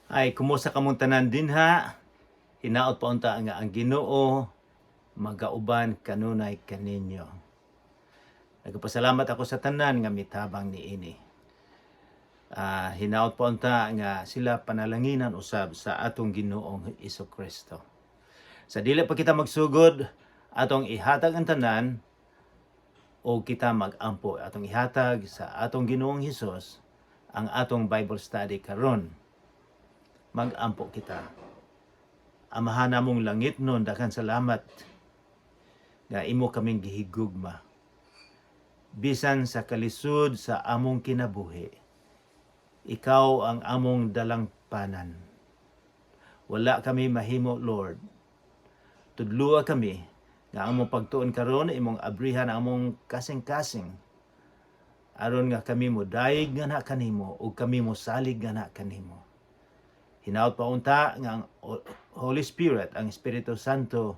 Ay, kumusta kamong tanan din ha? Hinaot pa unta nga ang Ginoo magauban kanunay kaninyo. Nagpasalamat ako sa tanan nga mitabang niini. Hinaot pa unta nga sila panalanginan usab sa atong Ginoong Kristo. Sa dili pa kita magsugod, atong ihatag ang tanan o kita magampo atong ihatag sa atong Ginoong Hesus ang atong Bible study karon. Magampo kita. Amahan namong langit nun, daghang salamat nga imo kaming gihigugma. Bisan sa kalisod sa among kinabuhi, ikaw ang among dalangpanan. Wala kami mahimo, Lord. Tudlua kami nga among pagtuon karon imong abrihan among kasing-kasing. Aron nga kami mo daig nga na kanimo ug kami mo salig nga na kanimo. Hinaot pa unta nga ang Holy Spirit, ang Espiritu Santo,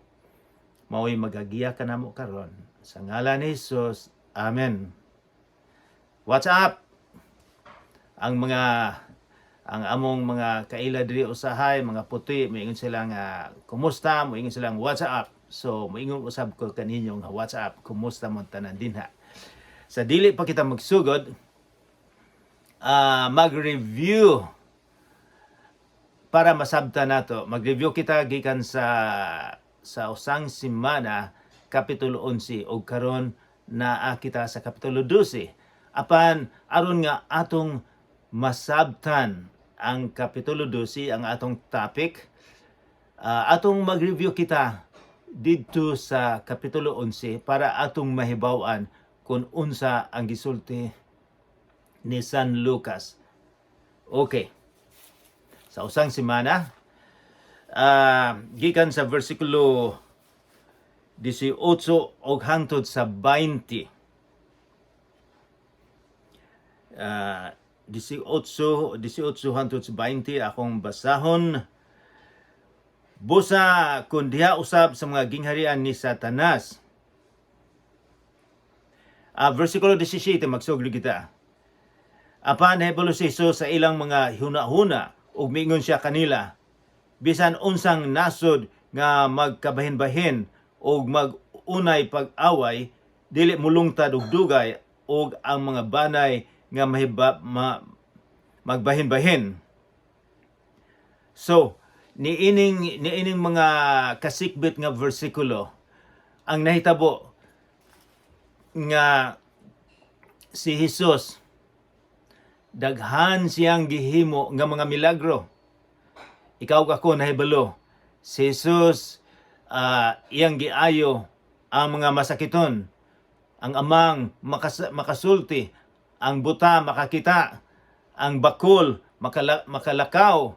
mao'y magagiya kanamo karon. Sa ngalan ni Jesus, Amen. What's up? Ang among mga kaila diri usahay, mga puti, moingon sila nga kumusta, moingon sila what's up. So moingon usab ko kaninyo nga what's up, kumusta mo tanan dinha. Sa dili pa kita magsugod, mag-review para masabtan nato. Mag-review kita gikan sa usang semana kapitulo 11 ug karon naa kita sa kapitulo 12. Apan aron nga atong masabtan ang kapitulo 12 ang atong topic, atong mag-review kita didto sa kapitulo 11 para atong mahibaw-an kung unsa ang gisulti ni San Lucas. Okay. Sa usang semana, gikan sa versikulo 18 og hangtod sa 20. 18 hangtod sa 20 akong basahon. Busa kun diha usab sa mga gingharian ni Satanas. Versikulo 17 magsugod kita. Apan nahibalo si Jesus sa ilang mga huna-huna ug miingon siya kanila, bisan unsang nasod nga magkabahin-bahin ug mag-unay pag-away, dili mulungtad og dugay ug ang mga banay nga magbahin-bahin. So, niining mga kasikbit nga bersikulo ang nahitabo nga si Jesus daghan siyang gihimo nga mga milagro. Ikaw ako nahibalo. Si Jesus iyang giayo ang mga masakiton, ang amang makasulti, ang buta makakita, ang bakol makalakaw,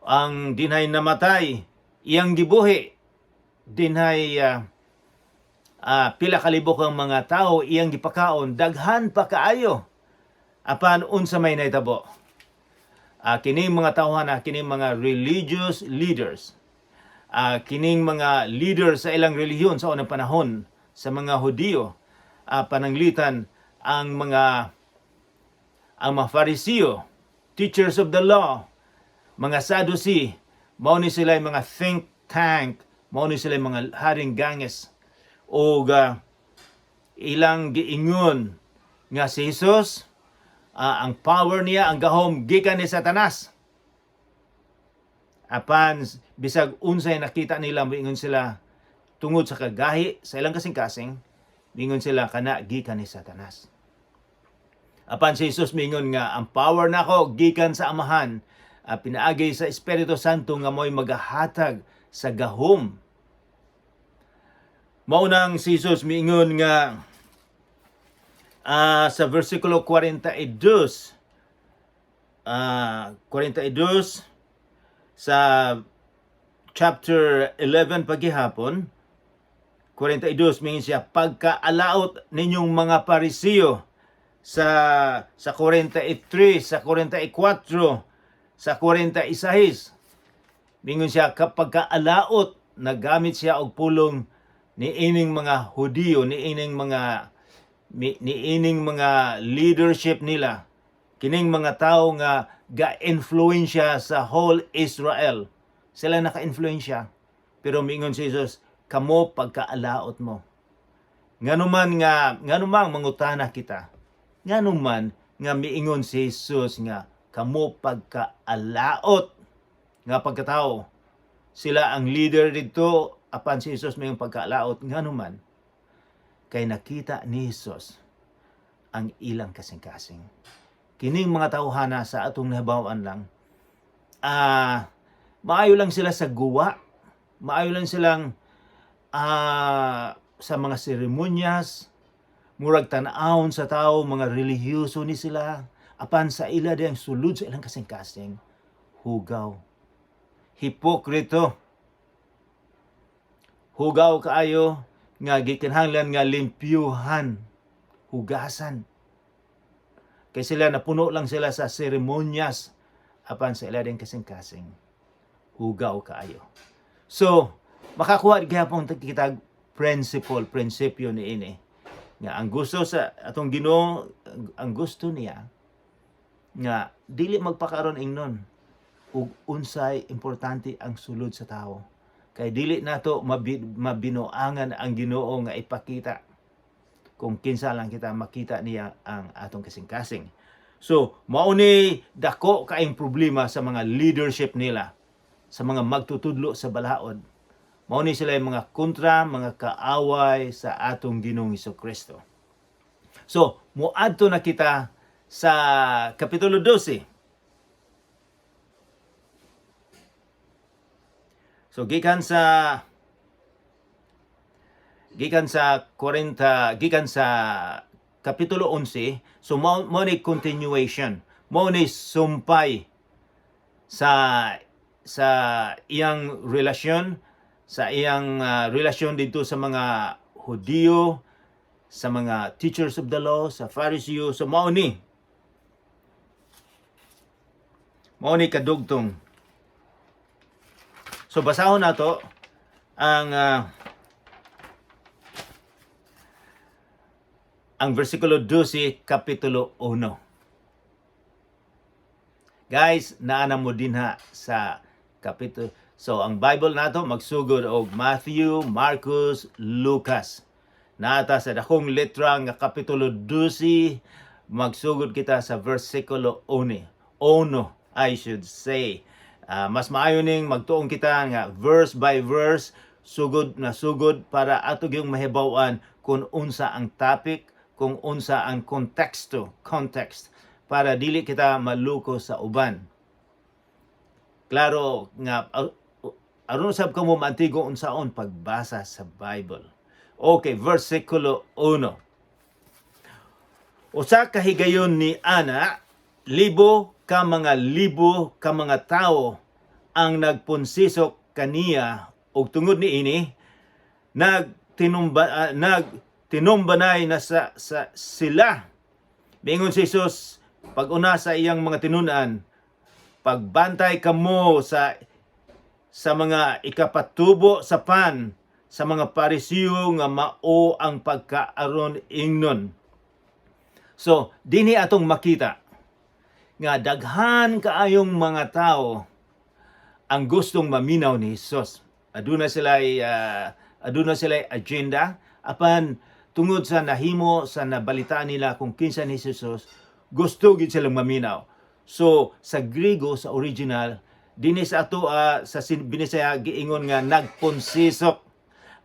ang dinhay namatay, iyang gibuhi, dinhay pila kalibok ang mga tao iyang gipakaon, daghan pa kaayo. Apan unsa may nahitabo? Kining mga tawhan, kining mga religious leaders, kining mga leaders sa ilang relihiyon sa unang panahon, sa mga Hudiyo, pananglitan ang mga Farisiyo, teachers of the law, mga Sadducee, mao ni sila mga think tank, mao ni sila mga haring ganges, o ilang giingon nga si Jesus, ang power niya, ang gahom gikan ni Satanas. Apan bisag unsay nakita nila, moingon sila tungod sa kagahi sa ilang kasing-kasing, moingon sila kana gikan ni Satanas. Apan si Jesus moingon nga ang power nako gikan sa Amahan, pinaagi sa Espiritu Santo nga mo'y magahatag sa gahom. Maunang si Jesus moingon nga sa versikulo 42 sa chapter 11 paghihapon, 42 mingin siya, pagkaalaot ninyong mga Parisiyo, sa 43, sa 44, sa 46, mingon siya kapag kaalaot, nagamit siya og pulong ni ining mga Hudiyo, ni ining mga leadership nila Kining mga tao nga ga-influensya sa whole Israel. Sila naka-influensya. Pero miingon si Jesus, kamo pagkaalaot mo. Nganuman mangutana kita. Nganuman nga miingon si Jesus nga kamo pagkaalaot nga pagkatao. Sila ang leader dito apan si Jesus may pagkaalaot nganuman kay nakita ni Jesus ang ilang kasing-kasing. Kining mga tawhana sa atong nahibawan lang, maayo lang sila sa guwa, maayo lang silang sa mga seremonyas, murag tan-awon sa tao, mga relihiyoso ni sila, apan sa ila diyang sulod sa ilang kasing-kasing, hugaw. Hipokrito. Hugaw kaayo, nga gikinahanglan nga limpyuhan, hugasan. Kay sila napuno lang sila sa seremonyas apan sa ila din kasing-kasing. Hugaw kaayo. So, makakuha gyapon kita prinsipyo niini. Nga ang gusto sa atong Ginoo, ang gusto niya nga dili magpakaron ingnon ug unsay importante ang sulod sa tao. Kay dili nato mabinuangan ang Ginoo nga ipakita kung kinsa lang kita makita niya ang atong kasing-kasing. So, mao ni dako kaayong problema sa mga leadership nila, sa mga magtutudlo sa balaod. Mao ni sila yung mga kontra, mga kaaway sa atong Ginoong Hesukristo. So, muadto na kita sa Kapitulo 12. So gikan sa 40, gikan sa Kapitulo 11, so mo ni continuation, mo ni sumpay sa iyang relasyon, sa iyang relasyon dito sa mga Hudiyo, sa mga teachers of the law, sa Pharisee, so mao ni kadugtong. So basahon nato ang versikulo 12 kapitulo 1. Guys, naana mo dinha sa kapitulo. So ang Bible nato magsugod og Matthew, Marcos, Lucas. Naata sa dakong letra nga kapitulo 12 magsugod kita sa versikulo 1. Ono, I should say. Mas maayo ning magtuong kita nga verse by verse, sugod na sugod para ato gyung mahibaw-an kung unsa ang topic, kung unsa ang context, para dili kita maluko sa uban. Klaro nga aron sab kamo maantigo unsaon pagbasa sa Bible. Okay, versikulo 1. Usa ka higayon ni ana, libo ka mga tao ang nagpunsisok kaniya ug tungod niini nagtinumbanay na sa sila. Mingon si Jesus pag-una sa iyang mga tinunan, pagbantay kamo sa mga ikapatubo sa pan sa mga Parisiyo nga mao ang pagkaaron ingnon. So, dinhi atong makita nga daghan kaayong mga tao ang gustong maminaw ni Jesus. Aduna sila agenda apan tungod sa nahimo sa nabalitaan nila kung kinsa ni Jesus, gusto gid silang maminaw. So sa Griego, sa original, dinhi sa ato sa Binisaya giingon nga nagpunsisok.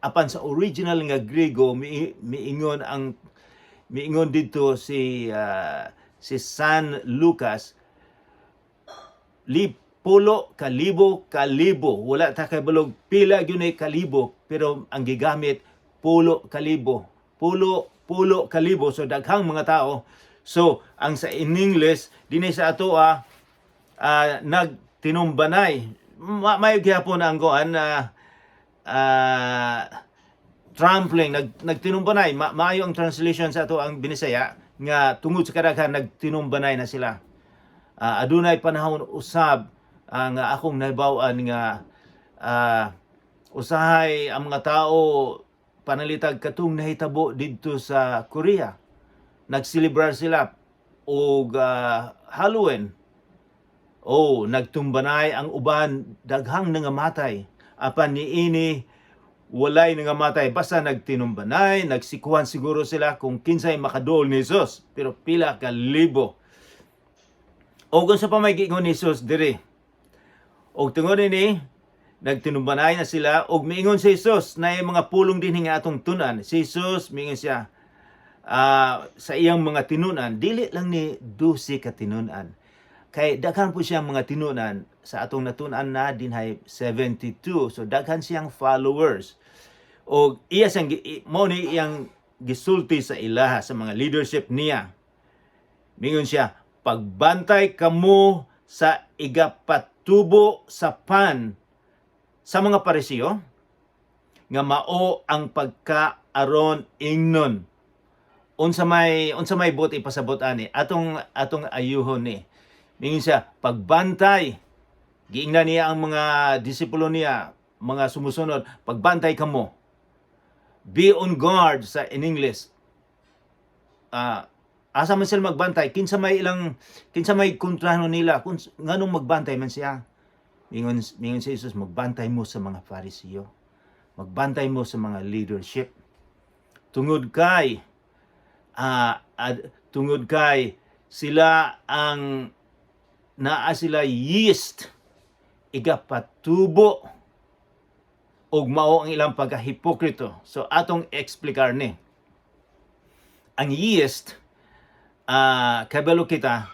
Apan sa original nga Griego miingon dito si San Lucas, pulo kalibo. Wala ta kay bulog pila gyud ay kalibo, pero ang gigamit pulo kalibo. Pulo kalibo, so daghang mga tao. So ang sa in English dinhi sa ato nagtinumbanay. May gyapon ang goan trampling, nagtinumbanay. Maayo ang translation sa ato ang Binisaya nga tungod sa kadaghan nagtinumbanay na sila. Adunay panahon usab nga akong nahibaw-an nga usahay ang mga tao panalitag katong nahitabo didto sa Korea. Nagselebrar sila og Halloween. Nagtumbanay ang uban, daghang nangamatay. Apan niini walay nangamatay, basta nagtinumbanay, nagsikuhan siguro sila kung kinsay makadol ni Jesus, pero pila ka libo. O kung sa pamagiingon ni Jesus diri, og tungod ni nagtinumbanay na sila, og miingon si Jesus na yung mga pulong din nga atong tunan. Si Jesus miingon siya sa iyang mga tinunan, dili lang ni 12 ka tinunan. Kay daghan po siyang mga tinunan, sa atong natunan na dinhay 72. So daghan siyang followers. O iya siyang mo ni iyang gisulti sa ilaha sa mga leadership niya. Mingon siya, pagbantay kamo sa igapatubo sa pan sa mga Parisiyo nga mao ang pagkaaron ingnon. Unsa may buti pasabot ani atong ayuhon ni. Mingon siya, pagbantay, giingnan niya ang mga disipulo niya, mga sumusunod, pagbantay kamo. Be on guard sa in English. Asa man sila magbantay, kinsa may kontrahon nila, kung nganong magbantay man siya. Mingon si Jesus, magbantay mo sa mga Parisiyo. Magbantay mo sa mga leadership. Tungod kay sila ang naa sila yeast igapatubo og mao ang ilang pagkahipokrito. So atong explicar ni. Ang yeast kabalo kita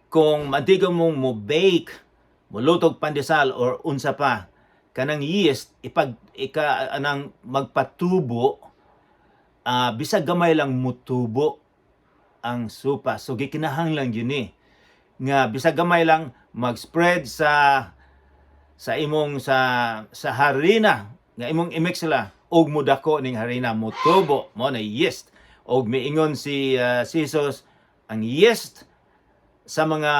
kung mantigo mong mo bake, mulutog pandesal or unsa pa, kanang yeast anang magpatubo, bisag gamay lang mutubo ang supa. So gikinahanglan yun nga bisag gamay lang mag-spread sa imong sa harina nga imong i-mix sila og mudako ning harina mutubo mo na yeast. Og miingon si Jesus, ang yeast sa mga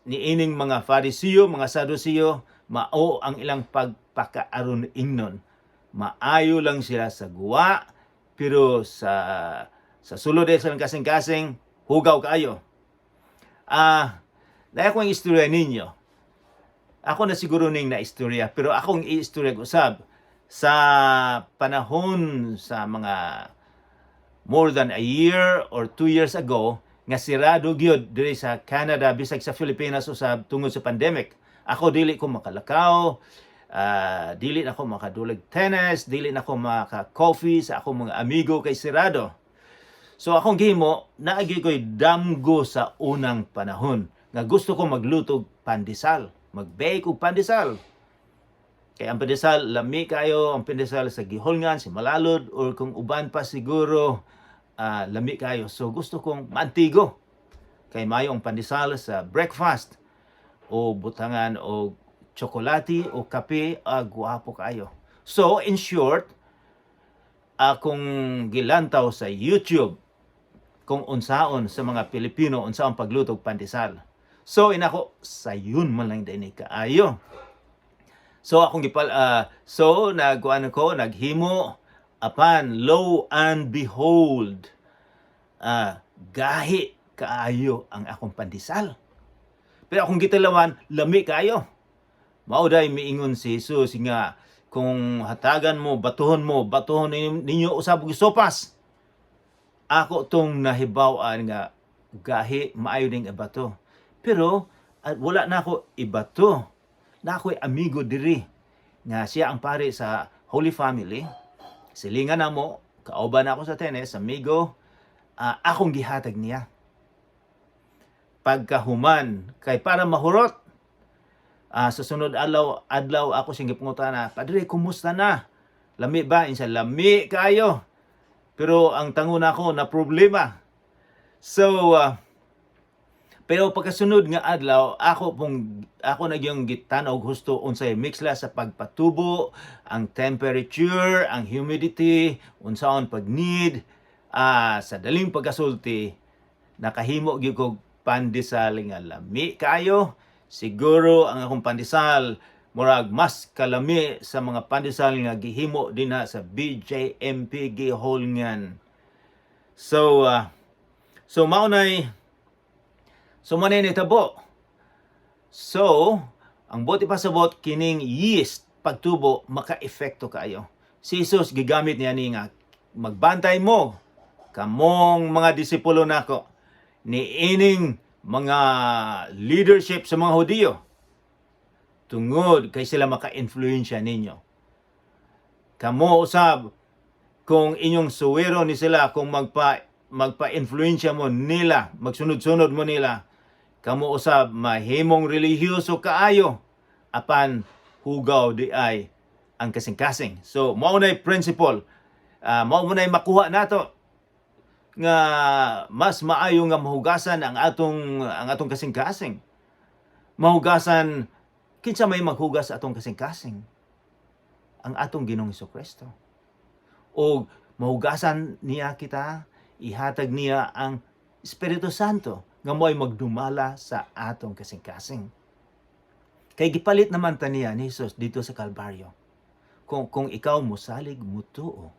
niining mga Parisiyo, mga Sadusiyo, mao ang ilang pagpakaaron ingnon. Maayo lang sila sa guwa, pero sa sulod sa kasing-kasing hugaw kaayo. Dahil akong istorya ninyo. Ako na siguro ning na istorya, pero akong i-istorya usab sa panahon sa mga more than a year or 2 years ago, nga sirado gyud diri sa Canada bisag sa Pilipinas usab tungod sa pandemic. Ako dili ko makalakaw, dili na ako makadulag tennis, dili na ako maka-coffee sa akong mga amigo kay sirado. So akong gihimo, naagi ko'y damgo sa unang panahon nga gusto ko magluto pandesal, mag-bake og pandesal. Kaya ang pandesal, lami kayo ang pandesal sa giholngan, si malalod, or kung uban pa siguro, lami kayo. So gusto kong mantigo. Kay mayo ang pandesal sa breakfast, o butangan o tsokolate o kape, guwapo kayo. So in short, akong gilantaw sa YouTube kung unsaon sa mga Pilipino unsaon pagluto og pandesal. So inako sayon man lang dinhi kaayo. So akong naghimo apan lo and behold, gahi kaayo ang akong pandesal. Pero akong gitalawan, lami kaayo. Mao day miingon si Jesus nga kung hatagan mo, batuhon ninyo usab og sopas. Ako tong nahibaw-an nga gahi maayo ding ibato. Pero wala na ako ibato. Na ako'y amigo diri nga siya ang pare sa Holy Family. Silingan na mo, kauban ako sa tennis, amigo, akong gihatag niya. Pagkahuman, kay para mahurot, sa sunod adlaw ako siyang gipangutana, Padre, kumusta na? Lami ba? Insa lami kayo. Pero ang tangon ako na problema. So, pero pagkasunod nga adlaw, ako nagyong gitanaw gusto unsay mixla sa pagpatubo, ang temperature, ang humidity, unsaon pag-need, sa daling pagkasulti, nakahimo gyud kog pandesal nga lami kayo. Siguro ang akong pandesal murag mas kalami sa mga pandesal nga gihimo dinha sa BJMP giholngan. So maunay So manay nitabo. So ang buti pasabot kining yeast pagtubo maka-epekto kaayo. Si Jesus gigamit niya ni nga magbantay mo kamong mga disipulo nako ni ining mga leadership sa mga Hudiyo tungod kay sila maka-influensya ninyo. Kamo usab kung inyong suwero ni sila kung magpa-influensya mo nila, magsunod-sunod mo nila, kamo usab mahimong relihiyoso kaayo apan hugaw di ay ang kasing-kasing. So mao nay principle, mao nay makuha nato nga mas maayo nga mahugasan ang atong kasing-kasing. Mahugasan kinsa may maghugas atong kasing-kasing? Ang atong Ginoong Hesukristo. O mahugasan niya kita, ihatag niya ang Espiritu Santo nga mo'y magdumala sa atong kasing-kasing. Kay gipalit naman ta niya ni Jesus dito sa Kalbaryo. Kung ikaw mosalig mutuo,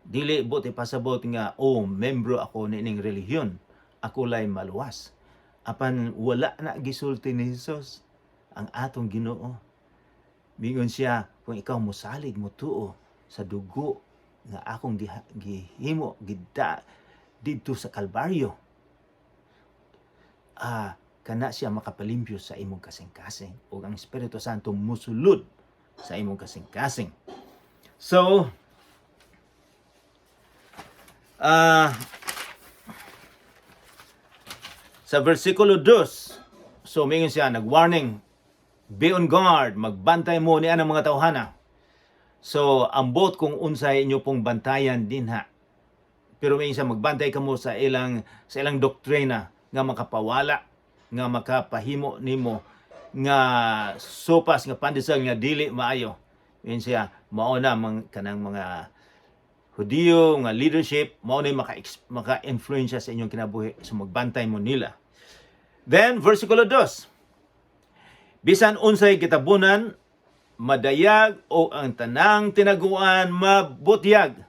dili buti pasabot nga membro ako nining relihiyon, ako lay maluwas. Apan wala na gisulti ni Jesus ang atong Ginoo. Mingon siya, kung ikaw mosalig mutuo sa dugo nga akong gihimo gidda dito sa Kalbaryo, kana siya makapalimpyo sa imong kasing-kasing o ang Espiritu Santo musulod sa imong kasing-kasing. So sa versikulo 2, so mingon siya nag-warning, be on guard, magbantay mo ni anang mga tawhana. So ambot kung unsay inyo pong bantayan dinha. Pero mingon siya magbantay kamo sa ilang doktrina nga makapawala, nga makapahimo nimo nga sopas nga pandesal nga dili maayo. Mingon siya mao na kanang mga Hudiyo nga leadership, mao na maka-influensya sa inyong kinabuhi, so magbantay mo nila. Then versikulo 2, bisan unsay kitabunan madayag o ang tanang tinaguan mabutyag.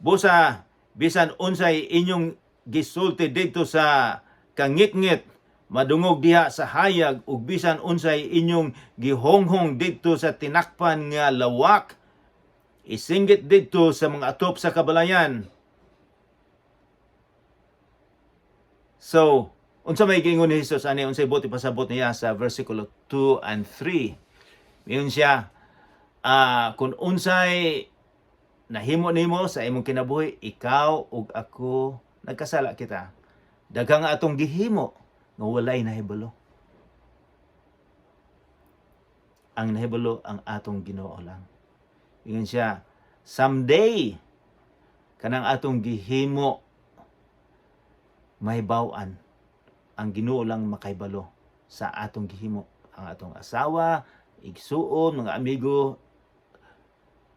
Busa bisan unsay inyong gisulti dito sa kangit-ngit madungog diha sa hayag ug bisan unsay inyong gihonghong dito sa tinakpan nga lawak, isinggit dito sa mga atop sa kabalayan. So, unsa may giingon ni Jesus ani unsay buti pasabot niya sa versikulo 2 and 3. Miyon siya, kung unsay nahimo nimo sa imong kinabuhi, ikaw ug ako nagkasala kita. Daghang atong gihimo nga walay nahibalo. Ang nahibalo ang atong Ginoo lang. Ingon siya, someday, kanang atong gihimo, mahibaw-an, ang Ginoo lang makaibalo sa atong gihimo. Ang atong asawa, igsuon, mga amigo,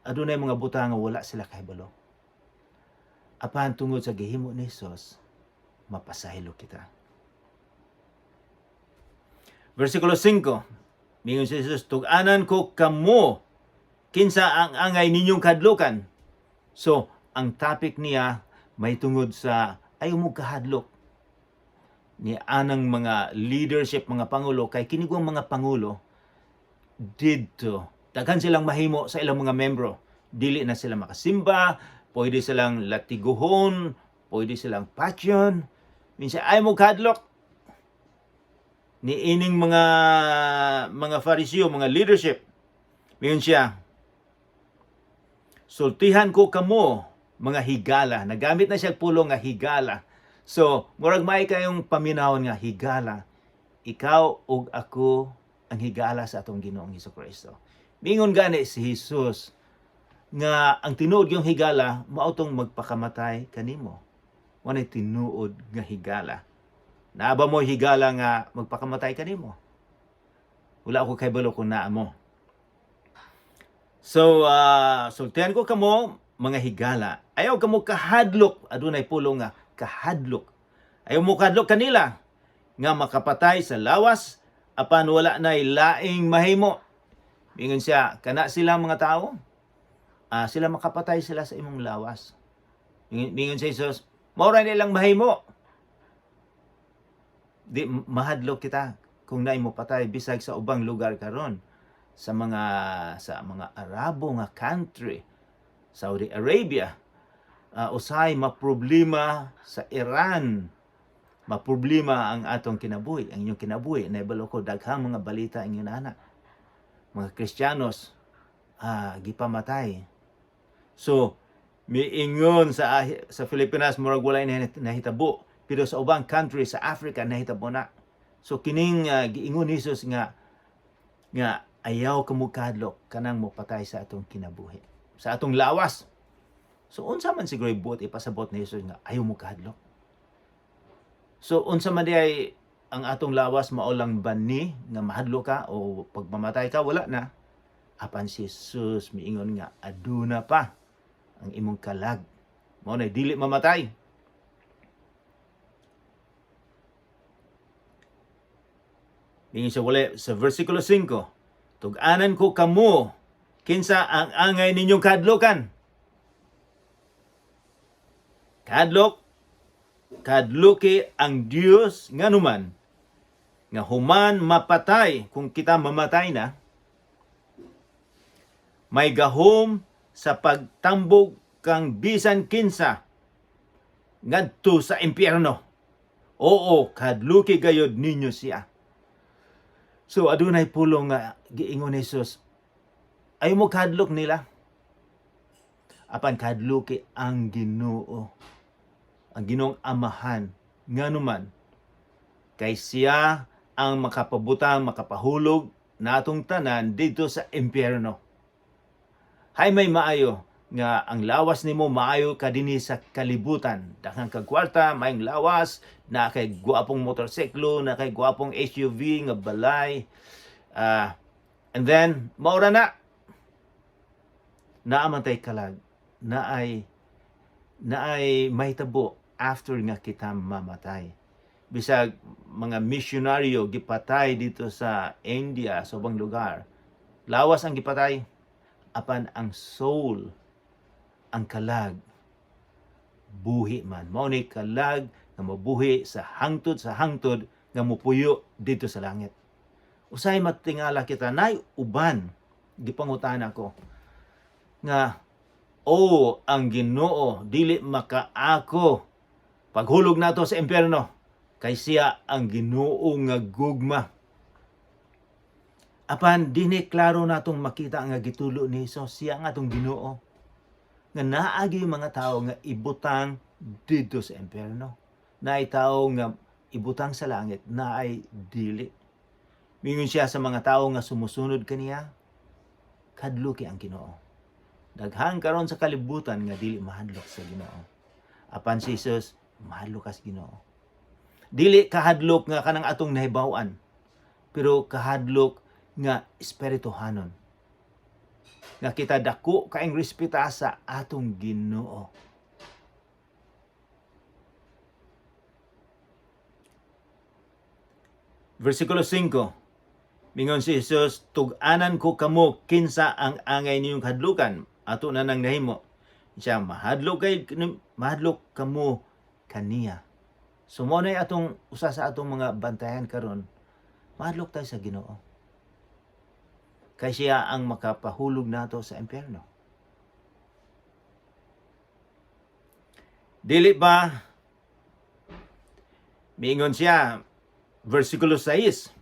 adunay mga butang nga wala sila kahibalo. Apan tungod sa gihimo ni Jesus, mapasahilo kita. Versikulo 5, mingon si Jesus, tug-anan ko kamo, kinsa ang angay ninyong kadlukan. So, ang topic niya may tungod sa ayaw mo kahadlok ni anang mga leadership, mga pangulo, kay kinigwang mga pangulo didto daghan silang mahimo sa ilang mga membro. Dili na sila makasimba, pwede silang latiguhon, pwede silang patyon. Minsan ayaw mo kahadlok ni ining mga Fariseo, mga leadership. Mingon siya, sultihan ko kamo mga higala. Nagamit na siya pulong nga higala. So, murag may kayong paminawon nga higala. Ikaw ug ako ang higala sa atong Ginoong Hesukristo. Mingon gani si Jesus nga ang tinuod yung higala mautong magpakamatay kanimo. Walay tinuod nga higala. Naaba mo higala nga magpakamatay kanimo? Wala ako kahibalo kung naa mo. So, sultihan ko kamo mga higala. Ayaw kamo kahadlok. Adunay pulong nga kahadlok. Ayaw mo kahadlok kanila nga makapatay sa lawas apan wala nay laing mahimo. Mingon siya, kana sila mga tao, sila makapatay sila sa imong lawas. Mingon si Jesus, mao ra nilang mahimo. Di mahadlok kita kung naay mo patay bisag sa ubang lugar karon sa mga Arabo nga country, Saudi Arabia, usahay maproblema sa Iran, maproblema ang atong kinabuhi, ang inyong kinabuhi. Naibalo ko daghang mga balita ang inyong anak. Mga Kristiyanos gipamatay. So miingon sa Pilipinas murag walay nahitabo, pero sa ubang country sa Africa nahitabo na. So kining giingon ni Jesus nga ayaw kamo kadlok kanang mopatay sa atong kinabuhi, sa atong lawas. So unsa man siguro buot ipasabot ni Jesus nga ayaw mo kahadlok. So unsa man diay ang atong lawas mao lang bani nga mahadlok ka o pagmamatay ka wala na. Apan si Jesus miingon nga aduna pa ang imong kalag. Mao na dili mamatay. Mingon siya wala sa versikulo 5, tug-anan ko kamo kinsa ang angay ninyong kadlokan. Kadloki ang Dios nganuman nga human mapatay kung kita mamatay na, may gahom sa pagtambog kang bisan kinsa ngadto sa impyerno. Oo, kadluki gayod ninyo siya. So adunay pulong nga giingon ni Jesus, ay mo kadlok nila. Apan kadluki ang Ginoo, ang Ginoong Amahan, nganuman kay siya ang makapabutang, makapahulog natong tanan dito sa impyerno. Hay may maayo nga ang lawas nimo maayo ka dinhi sa kalibutan. Daghang kag kwarta, maayong lawas, na kay guwapong motorsiklo, na kay guwapong SUV nga balay. And then maura na naamantay kalag, naay mahitabo after nga kita mamatay. Bisag mga misyonaryo gipatay dito sa India, sa ubang lugar. Lawas ang gipatay, apan ang soul, ang kalag, buhi man. Mao ni kalag nga mabuhi sa hangtod nga mupuyo dito sa langit. Usay matingala kita, nay uban gipangutana ko nga ang Ginoo dili makaako paghulog nato sa impyerno kay siya ang Ginoo nga gugma. Apan dinhi klaro natong makita nga gitulo ni Jesus, siya nga atong Ginoo nga naagi mga tao nga ibutang dito sa impyerno, naay tao nga ibutang sa langit, naay dili. Mingon siya sa mga tao nga sumusunod kaniya, kadluki ang Ginoo. Daghang karon sa kalibutan nga dili mahadlok sa Ginoo. Apan si Jesus mahadlok sa Ginoo. Dili kahadlok nga kanang atong nahibaw-an, pero kahadlok nga espirituhanon. Nga kita dako kaayong respeta sa atong Ginoo. Versikulo 5. Mingon si Jesus, tug-anan ko kamo kinsa ang angay ninyong hadlukan. Ato na nang nahimo. Siya mahadlok kamo kaniya. So mo na atong usa sa atong mga bantayan karon, mahadlok tayo sa Ginoo. Kay siya ang makapahulog nato sa impyerno. Dili ba miingon siya, versikulo 6,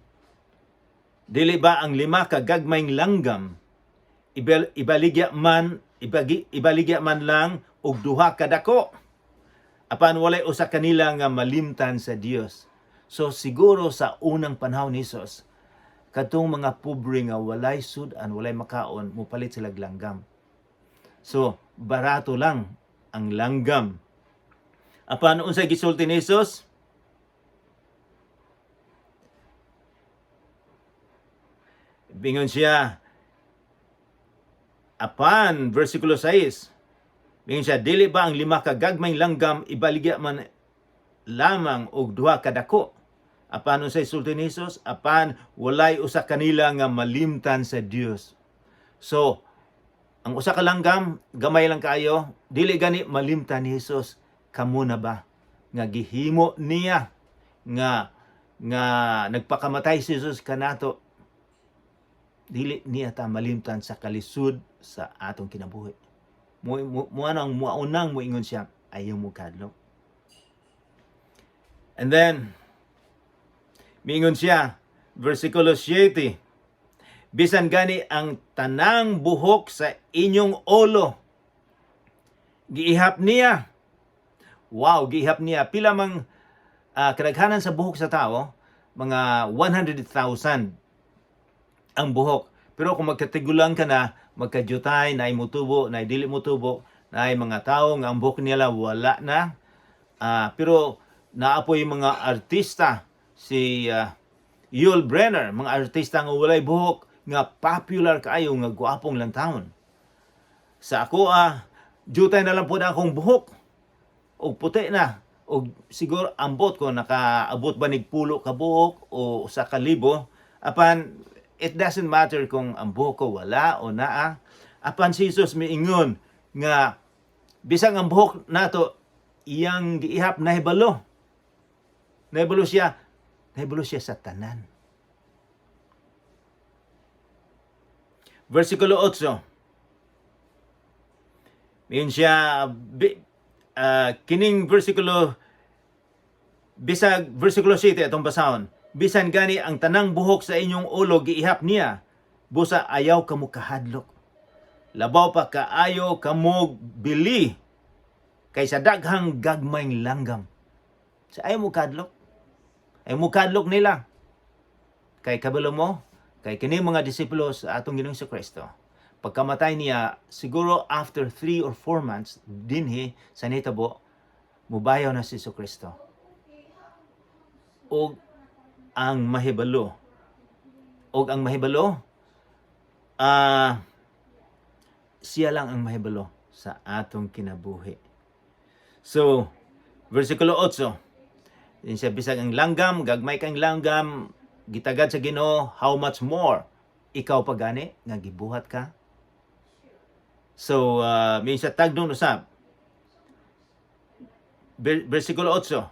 dili ba ang 5 ka gagmayng langgam ibaligya man lang og 2 ka dako, apan walay usa kanila nga malimtan sa Dios. So siguro sa unang panahon ni Jesus, katong mga pobre nga walay sudan, walay makaon, mupalit sila langgam. So barato lang ang langgam. Apan unsay gisulti ni Jesus? Bingon siya, apan, versikulo 6, bingon siya, dili ba ang 5 ka gagmayng langgam ibaligya man lamang og 2 ka dako? Apan unsay sulti ni Jesus? Apan walay usa kanila nga malimtan sa Dios. So, ang usa ka langgam, gamay lang kayo, dili gani malimtan ni Jesus. Kamo na ba nga gihimo niya nga nga nagpakamatay si Jesus kanato, dili niya ta malimtan sa kalisod sa atong kinabuhi. Mo anang muaunang moingon siya, ayaw mo kadlok. And then miingon siya, versikulo 7, bisan gani ang tanang buhok sa inyong ulo, giihap niya. Wow, giihap niya. Pila mang kadaghanan sa buhok sa tao, mga 100,000 ang buhok. Pero kung magkatigulang ka na, magkadyutay, na imutubo, na dili mutubo, na mga tao nga ang buhok nila wala na. Pero naapoy mga artista, si Yul Brynner, mga artista nga walay buhok, nga popular kaayo, nga guwapong lang taon. Sa ako, jutay na lang po na akong buhok, o puti na, o siguro ambot ko, nakaabot ba nigpulo ka buhok, o sa kalibo, apan, it doesn't matter kung ang buhok ko wala o naa. Apan si Jesus miingon nga bisang ang buhok nato iyang giihap nahibalo. Nahibalo siya sa tanan. Versikulo 8. Miyon siya kining versikulo bisag versikulo 7 atong basahon. Bisan gani ang tanang buhok sa inyong ulo giihap niya, busa ayaw kamo kahadlok. Labaw pa kaayo kamo bili kaysa daghang gagmayng langgam. Sa ayaw mo kadlok. Ayaw mo kadlok nila. Kay kabalo mo, kay kini mga disipulo sa atong Ginoong Kristo. Pagkamatay niya, siguro after 3 or 4 months, dinhi sa nitabo, mubayaw na si Kristo. O ang mahibalo. Siya lang ang mahibalo sa atong kinabuhi. So, versikulo 8. Din siya, bisag ang langgam, gagmay kang langgam, gitagad sa Ginoo, how much more? Ikaw pa gani, nga gibuhat ka? So, may siya tagdong usab. Versikulo 8.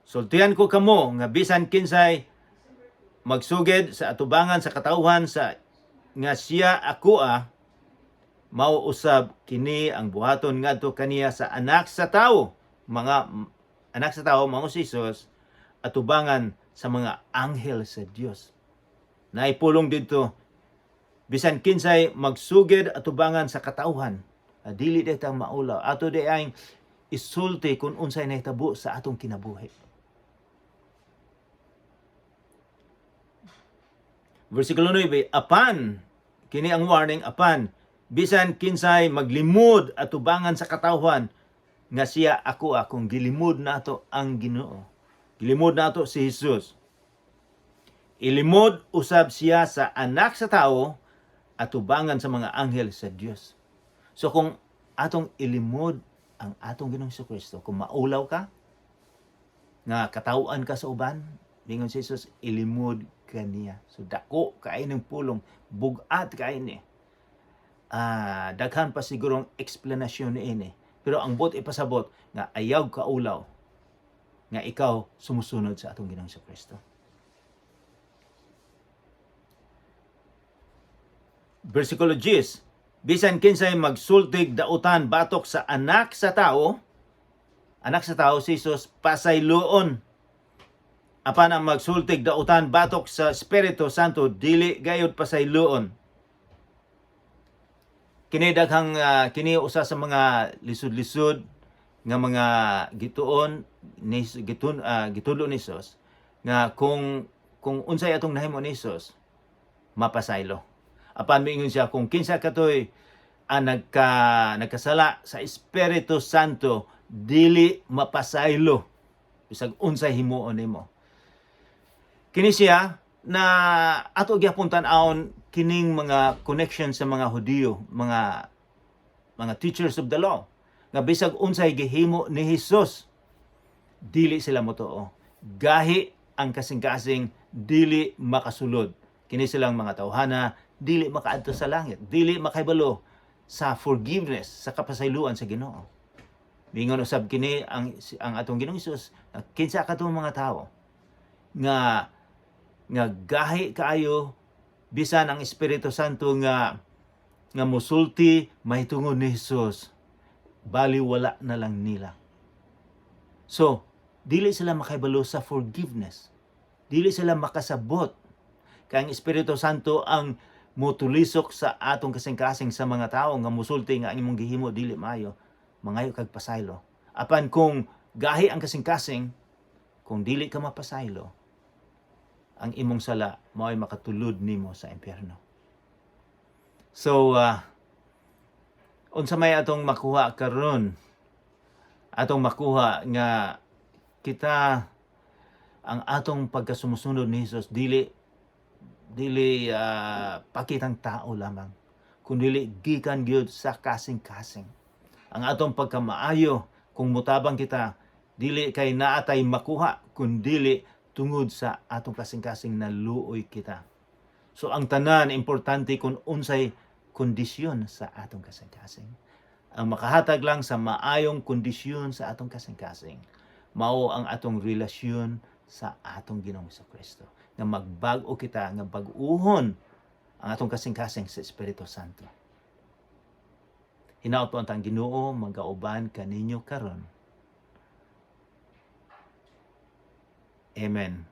Sultihan ko kamo, nga bisan kinsay, magsugid sa atubangan sa katawhan sa nga siya ako mao usab kini ang buhaton ngadto kaniya sa anak sa tawo, mga anak sa tawo mao si Jesus, atubangan sa mga anghel sa Dios. Naipulong dito bisan kinsay magsugid atubangan sa katawhan, dili dayta maulaw ato di ay isulti kung unsay nahitabo sa atong kinabuhi. Versikulo 9, apan, kini ang warning, apan, bisan kinsay maglimod at tubangan sa katawhan, nga siya ako akong gilimod nato ang Ginoo. Gilimod nato si Jesus. Ilimod usab siya sa anak sa tao at tubangan sa mga anghel sa Dios. So kung atong ilimod ang atong Ginoong Kristo, kung maulaw ka, nga katawhan ka sa uban, bingon si Jesus, ilimod kaniya. So dako kaay ng pulong, bugat kaay ni. Daghan pa sigurong explanation ni ini. Pero ang bot ipasabot nga ayaw ka ulaw nga ikaw sumusunod sa atong Ginoong Kristo. Versikulo 10. Bisan kinsay magsultig dautan batok sa anak sa tao si Jesus pasayloon. Apan ang magsultig dautan batok sa Espiritu Santo dili gayud pasayloon. Kini daghang kini usa sa mga lisod-lisod nga mga gituon ni gitulo ni Jesus nga kung unsay atong nahimo ni Jesus mapasaylo. Apan miingon siya kung kinsa katoy nagkasala sa Espiritu Santo dili mapasaylo bisag unsay himuon nimo. Kini siya na ato gyapon tan-awon kining mga connection sa mga Hudiyo, mga teachers of the law, nga bisag unsay gihimo ni Jesus, dili sila motuo. Gahi ang kasing-kasing dili makasulod. Kini silang mga tawhana, dili makaadto sa langit, dili makahibalo sa forgiveness, sa kapasayloan sa Ginoo. Mingon usab kini ang atong Ginoong Hesus, kinsa kadtong mga tao nga gahi kaayo bisan ang Espiritu Santo nga musulti mahitungod ni Hesus, bali wala na lang nila. So, dili sila makahibalo sa forgiveness. Dili sila makasabot. Kaya ang Espiritu Santo ang motulisok sa atong kasing-kasing sa mga tao nga musulti nga ang imong gihimo dili maayo, mangayo kag pasaylo. Apan kung gahi ang kasing-kasing, kung dili ka mapasaylo, ang imong sala mao'y makatulod nimo sa impyerno. So, unsa may atong makuha karon? Atong makuha nga kita ang atong pagkasumusunod ni Hesus dili pakitang tao lamang, kundi gikan gyud sa kasing-kasing. Ang atong pagkamaayo kung mutabang kita dili kay naatay makuha kundi tungod sa atong kasing-kasing naluoy kita. So ang tanan importante kung unsay kondisyon sa atong kasing-kasing. Ang makahatag lang sa maayong kondisyon sa atong kasing-kasing mao ang atong relasyon sa atong Ginoong Kristo. Nga magbag-o kita, nga bag-uhon ang atong kasing-kasing sa Espiritu Santo. Hinaot po ang Ginoo magauban kaninyo karon. Amen.